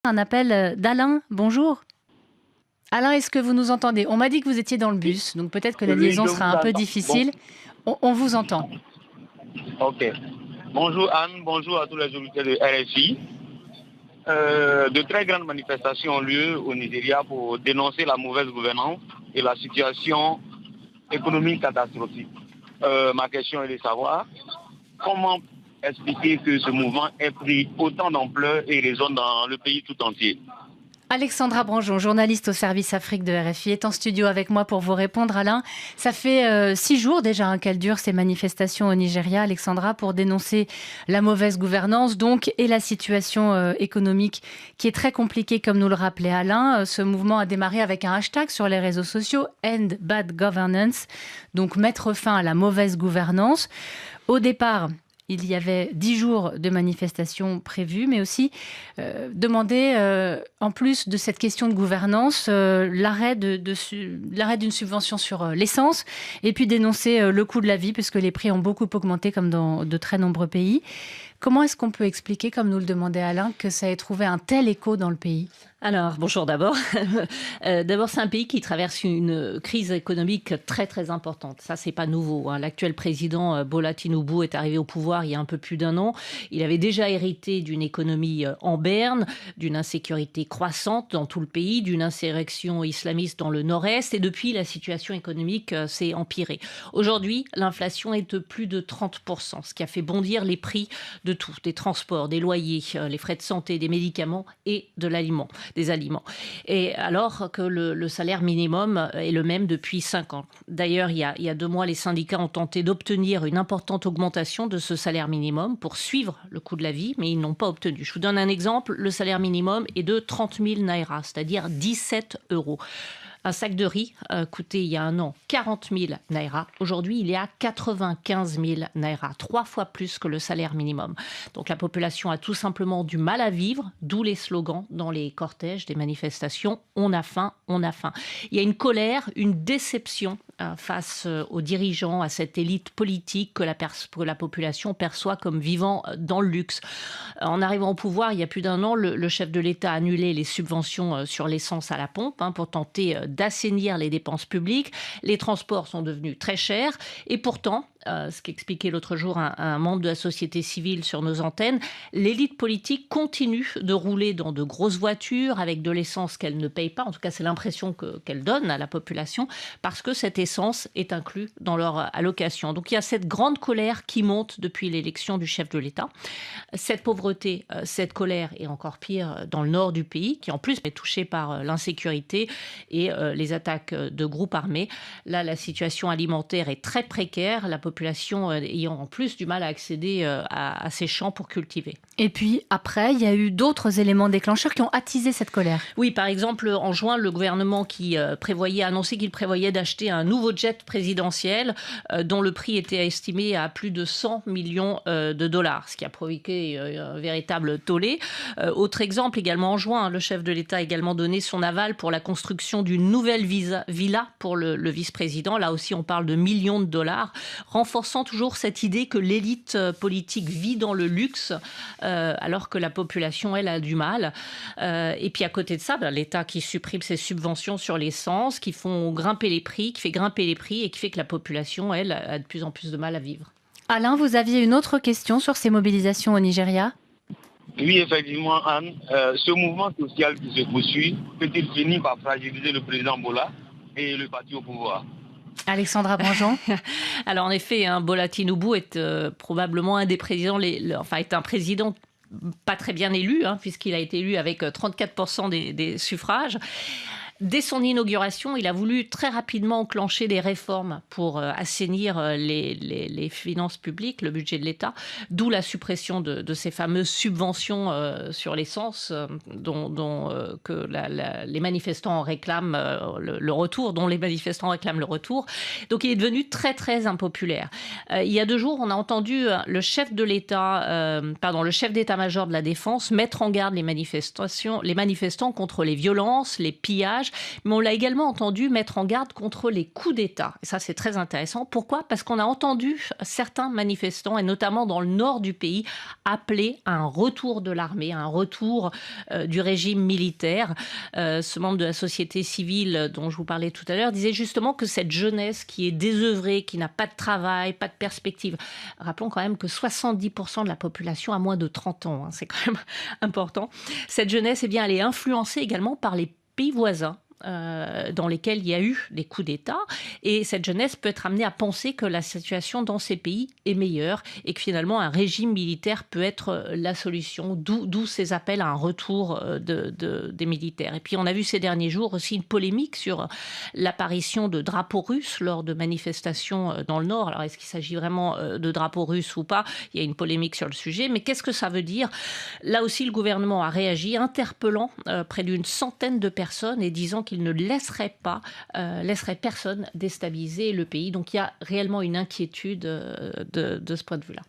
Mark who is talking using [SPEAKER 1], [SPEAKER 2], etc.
[SPEAKER 1] Un appel d'Alain. Bonjour. Alain, est-ce que vous nous entendez? On m'a dit que vous étiez dans le bus, donc peut-être que la
[SPEAKER 2] Oui,
[SPEAKER 1] liaison
[SPEAKER 2] je
[SPEAKER 1] sera
[SPEAKER 2] vous
[SPEAKER 1] un peu
[SPEAKER 2] entends. Bon,
[SPEAKER 1] difficile. On vous entend.
[SPEAKER 2] ok. Bonjour Anne, bonjour à tous les auditeurs de RFI. De très grandes manifestations ont lieu au Nigeria pour dénoncer la mauvaise gouvernance et la situation économique catastrophique. Ma question est de savoir comment expliquer que ce mouvement ait pris autant d'ampleur et résonne dans le pays tout entier.
[SPEAKER 1] Alexandra Branjon, journaliste au service Afrique de RFI, est en studio avec moi pour vous répondre. Alain, ça fait 6 jours déjà qu'elles durent ces manifestations au Nigeria, Alexandra, pour dénoncer la mauvaise gouvernance donc et la situation économique qui est très compliquée, comme nous le rappelait Alain. Ce mouvement a démarré avec un hashtag sur les réseaux sociaux, End Bad Governance, donc mettre fin à la mauvaise gouvernance. Au départ, il y avait 10 jours de manifestations prévues, mais aussi demander, en plus de cette question de gouvernance, l'arrêt d'une subvention sur l'essence, et puis dénoncer le coût de la vie, puisque les prix ont beaucoup augmenté, comme dans de très nombreux pays. Comment est-ce qu'on peut expliquer, comme nous le demandait Alain, que ça ait trouvé un tel écho dans le pays ?
[SPEAKER 3] Alors, bonjour d'abord. D'abord, c'est un pays qui traverse une crise économique très, très importante. Ça, c'est pas nouveau, hein. L'actuel président Bola Tinubu est arrivé au pouvoir il y a un peu plus d'1 an. Il avait déjà hérité d'une économie en berne, d'une insécurité croissante dans tout le pays, d'une insurrection islamiste dans le nord-est. Et depuis, la situation économique s'est empirée. Aujourd'hui, l'inflation est de plus de 30%, ce qui a fait bondir les prix de tout, des transports, des loyers, les frais de santé, des médicaments et de l'aliment. Des aliments. Et alors que le salaire minimum est le même depuis 5 ans. D'ailleurs, il y a 2 mois, les syndicats ont tenté d'obtenir une importante augmentation de ce salaire minimum pour suivre le coût de la vie, mais ils n'ont pas obtenu. Je vous donne un exemple. Le salaire minimum est de 30 000 naira, c'est-à-dire 17 euros. Un sac de riz coûtait il y a 1 an 40 000 naira. Aujourd'hui, il est à 95 000 naira, 3 fois plus que le salaire minimum. Donc la population a tout simplement du mal à vivre, d'où les slogans dans les cortèges des manifestations. On a faim, on a faim. Il y a une colère, une déception face aux dirigeants, à cette élite politique que la population perçoit comme vivant dans le luxe. En arrivant au pouvoir, il y a plus d'1 an, le chef de l'État a annulé les subventions sur l'essence à la pompe pour tenter d'assainir les dépenses publiques. Les transports sont devenus très chers et pourtant, ce qu'expliquait l'autre jour un membre de la société civile sur nos antennes, l'élite politique continue de rouler dans de grosses voitures avec de l'essence qu'elle ne paye pas. En tout cas, c'est l'impression qu'elle donne à la population parce que cette essence est inclue dans leur allocation. Donc il y a cette grande colère qui monte depuis l'élection du chef de l'État. Cette pauvreté, cette colère est encore pire dans le nord du pays, qui en plus est touché par l'insécurité et les attaques de groupes armés. Là, la situation alimentaire est très précaire. La population ayant en plus du mal à accéder à ces champs pour cultiver.
[SPEAKER 1] Et puis après, il y a eu d'autres éléments déclencheurs qui ont attisé cette colère.
[SPEAKER 3] Oui, par exemple, en juin, le gouvernement qui annonçait qu'il prévoyait d'acheter un nouveau jet présidentiel dont le prix était estimé à plus de 100 millions de dollars, ce qui a provoqué un véritable tollé. Autre exemple, également en juin, le chef de l'État a également donné son aval pour la construction d'une nouvelle villa pour le vice-président. Là aussi, on parle de millions de dollars, renforçant toujours cette idée que l'élite politique vit dans le luxe, alors que la population, elle, a du mal. Et puis à côté de ça, l'État qui supprime ses subventions sur l'essence, qui fait grimper les prix et qui fait que la population, elle, a de plus en plus de mal à vivre.
[SPEAKER 1] Alain, vous aviez une autre question sur ces mobilisations au Nigeria ?
[SPEAKER 2] Oui, effectivement, Anne, ce mouvement social qui se poursuit peut-il finir par fragiliser le président Bola et le parti au pouvoir?
[SPEAKER 1] Alexandra Branjon.
[SPEAKER 3] Alors en effet, Bola Tinubu est probablement un des présidents, est un président pas très bien élu, puisqu'il a été élu avec 34% des suffrages. Dès son inauguration, il a voulu très rapidement enclencher des réformes pour assainir les finances publiques, le budget de l'État, d'où la suppression de ces fameuses subventions sur l'essence les manifestants réclament le retour, dont les manifestants réclament le retour. Donc il est devenu très très impopulaire. Il y a 2 jours, on a entendu le chef d'état-major de la Défense mettre en garde les manifestants contre les violences, les pillages, message, mais on l'a également entendu mettre en garde contre les coups d'État. Et ça, c'est très intéressant. Pourquoi ? Parce qu'on a entendu certains manifestants, et notamment dans le nord du pays, appeler à un retour de l'armée, à un retour du régime militaire. Ce membre de la société civile dont je vous parlais tout à l'heure disait justement que cette jeunesse qui est désœuvrée, qui n'a pas de travail, pas de perspective. Rappelons quand même que 70% de la population a moins de 30 ans. C'est quand même important. Cette jeunesse, elle est influencée également par les pays voisins. Dans lesquels il y a eu des coups d'État, et cette jeunesse peut être amenée à penser que la situation dans ces pays est meilleure et que finalement un régime militaire peut être la solution, d'où ces appels à un retour des militaires. Et puis on a vu ces derniers jours aussi une polémique sur l'apparition de drapeaux russes lors de manifestations dans le Nord. Alors est-ce qu'il s'agit vraiment de drapeaux russes ou pas ? Il y a une polémique sur le sujet, mais qu'est-ce que ça veut dire ? Là aussi, le gouvernement a réagi, interpellant près d'une centaine de personnes et disant qu'il ne laisserait personne déstabiliser le pays. Donc il y a réellement une inquiétude de ce point de vue-là.